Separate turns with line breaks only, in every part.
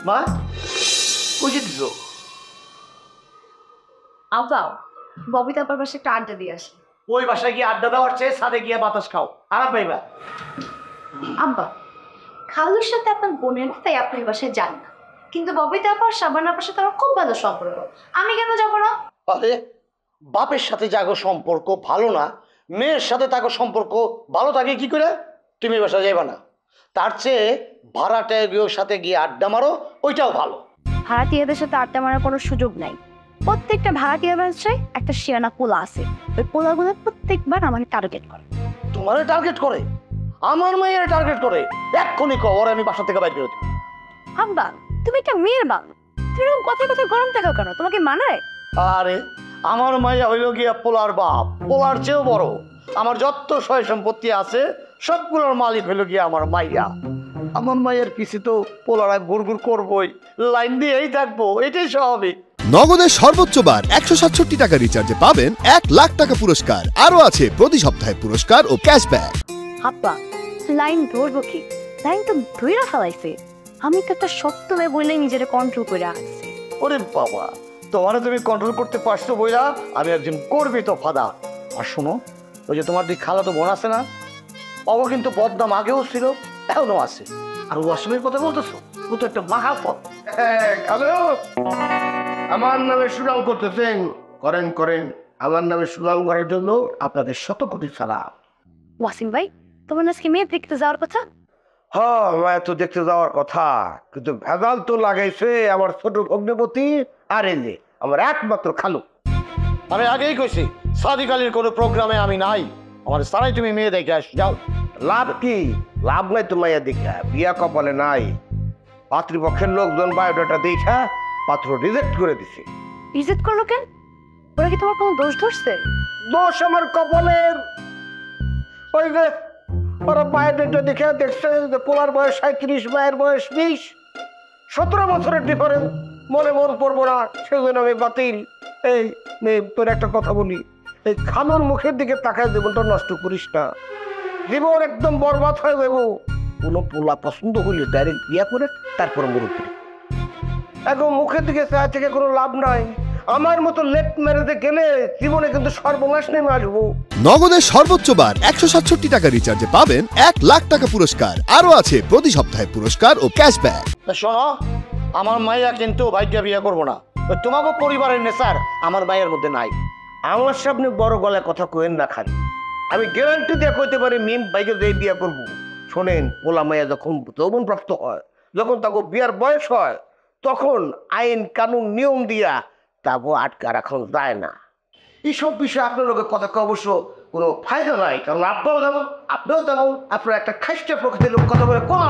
মা বুঝে দিছ
আব্বা ববিতা আপার পাশে একটা আড্ডা দিয়ে আসে।
ওই বাসায় গিয়ে আড্ডা দেওয়ার চেয়ে ছাদে গিয়ে বাতাস খাও আরাম পাইবা।
আব্বা খালুর সাথে আপনার বোনের তাই আপনি এই বাসায় যান না, কিন্তু ববিতা আপার সাবান আপার সাথে আমার খুব ভালো সম্পর্ক, আমি কেন যাবো না?
আরে বাপের সাথে যাগো সম্পর্ক ভালো না, মেয়ের সাথে তাকে সম্পর্ক ভালো থাকে কি করে? তুমি বাসা যাইবা না, তার চেয়ে ভাড়াটের সাথে গিয়ে আড্ডা মারো, ওইটাও ভালো।
ভাড়াটিয়াদের সাথে আড্ডা মারার কোনো সুযোগ নাই। প্রত্যেকটা ভাড়াটিয়া বাসায় একটা শিয়ানা পোলা আছে, ওই পোলাগুলো প্রত্যেকবার আমাকে টার্গেট করে।
তোমারে টার্গেট করে? আমার মেয়ের টার্গেট করে? এক্ষুনি কর আমি বাসা থেকে বাইর করে দেবো।
আব্বা তুমি একটা মেয়ের বাপ, তুমি এরকম কথায় কথায় গরম থাকো কেন? তোমাকে মানায়?
আরে আমার মাইয়া হইল গিয়া পোলার বাপ, পোলার চেয়েও বড়। আমার যত সয় সম্পত্তি আছে সবগুলোর মালিক হইল গিয়া আমার মাইয়া। আমার মাইয়ের পিছে তো পোলারা ঘুরঘুর করবোই, লাইন দিয়েই থাকবো, এটাই স্বাভাবিক।
নগদের সর্বোচ্চ বার 167 টাকা রিচার্জে পাবেন 1 লাখ টাকা পুরস্কার। আরো আছে প্রতি সপ্তাহে পুরস্কার ও ক্যাশব্যাক।
আব্বা লাইন ধরবো কি? লাইন তো ধইরা ফেলাইছে। আমি তো একটা শক্ত মেয়ে বলে নিজের কন্ট্রোল করে আসছি।
ওরে বাবা, তোমারে তুমি কন্ট্রোল করতে পারছো বইলা আমি একজন গর্বিত ফাদার। আর শোনো, ওই যে তোমার দুই খালাতো বোন আছে না, ও কিন্তু বদনাম আগেও ছিল এখনো আছে। আর ওয়াসিমের কথা বলতেছো, ও তো একটা মাহাপদ।
আমার নামে সুনাম করতেছেন, করেন করেন। আমার নামে সুনাম করার জন্য আপনাদের শত কোটি সালাম।
ওয়াসিম ভাই তোমার আজকে মেয়ে দেখতে যাওয়ার কথা?
হ্যাঁ মায়া তো দেখতে যাওয়ার কথা, কিন্তু ভেজাল তো লাগাইছে আমার ছোট অগ্নিপতি আর এই যে আমার একমাত্র খালু।
আমি আগেই কইছি সাদিক আলীর কোনো প্রোগ্রামে আমি নাই, আমার সারাই তুমি মেয়ে দেখে আস যাও।
লাভ কি? লাভ নাই তো মাইয়া দেখা, বিয়া কপালে নাই। পাত্রীপক্ষের লোকজন বায়োডাটা দেখা পাত্র রিজেক্ট করে দিছে।
রিজেক্ট করলো কেন? ওরা কি তোমার কোনো দোষ ধরছে?
দোষ আমার কপালের। ওই যে ওরা বায়োডাটা দেখে দেখছে যে পোলার বয়স 37, মায়ের বয়স 20, 17 বছরের ডিফারেন্স। মনে মন পড়বো না, সেজন্য আমি বাতিল। এই মেয়ে তোর একটা কথা বলি, এই খানুর মুখের দিকে তাকায় জীবনটা নষ্ট করিস না, জীবন একদম বরবাদ হয়ে যাবো। কোনো পোলা পছন্দ হইলে ডাইরেক্ট বিয়া করে তারপর মুরব্বী। এখন মুখের দিকে চায় থেকে কোনো লাভ নাই। আমার মতো লেট মেরেতে গেলে জীবনে কিন্তু সর্বনাশ নেমে আসবো।
নগদের সর্বোচ্চ বার 167 টাকা রিচার্জে পাবেন 1 লাখ টাকা পুরস্কার। আরো আছে প্রতি সপ্তাহে পুরস্কার ও ক্যাশব্যাক।
শোনো, আমার মাইয়া কিন্তু ভাইটা বিয়ে করবো না। তোমাকে পরিবারের নেশার আমার মায়ের মধ্যে নাই।
আমার সামনে বড় গলায় কথা কইেন না খালি। আমি গ্যারান্টি দিয়ে কইতে পারি মিম ভাইকে যে বিয়া করবো। শোনেন, পোলা মাইয়া যখন যৌবন প্রাপ্ত হয়, যখন তাকে বিয়ার বয়স হয়, তখন আইন কানুন নিয়ম দিয়া তাকে আটকা রাখা যায় না। এইসব বিষয়ে আপনার লোকের কথা অবশ্য কোনো ফায়দা নাই, কারণ আপনারাও যেমন আপনিও তেমন আপনার একটা খাইস্টে প্রকৃতির লোক কথা বলে কোনো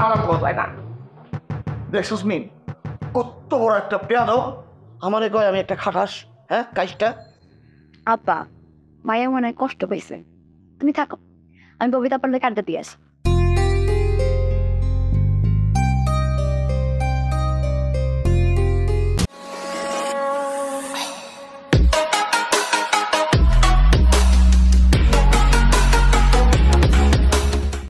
আমার যায় না।
দেখছিস মিম, কত বড় একটা পেয়াদো আমারে কয় আমি একটা খাটাস। হ্যাঁ কাজটা
আব্বা মায়া মনে হয় কষ্ট পাইছে, তুমি থাকো, আমি ববিতা আপার আড্ডা দিয়ে আসি।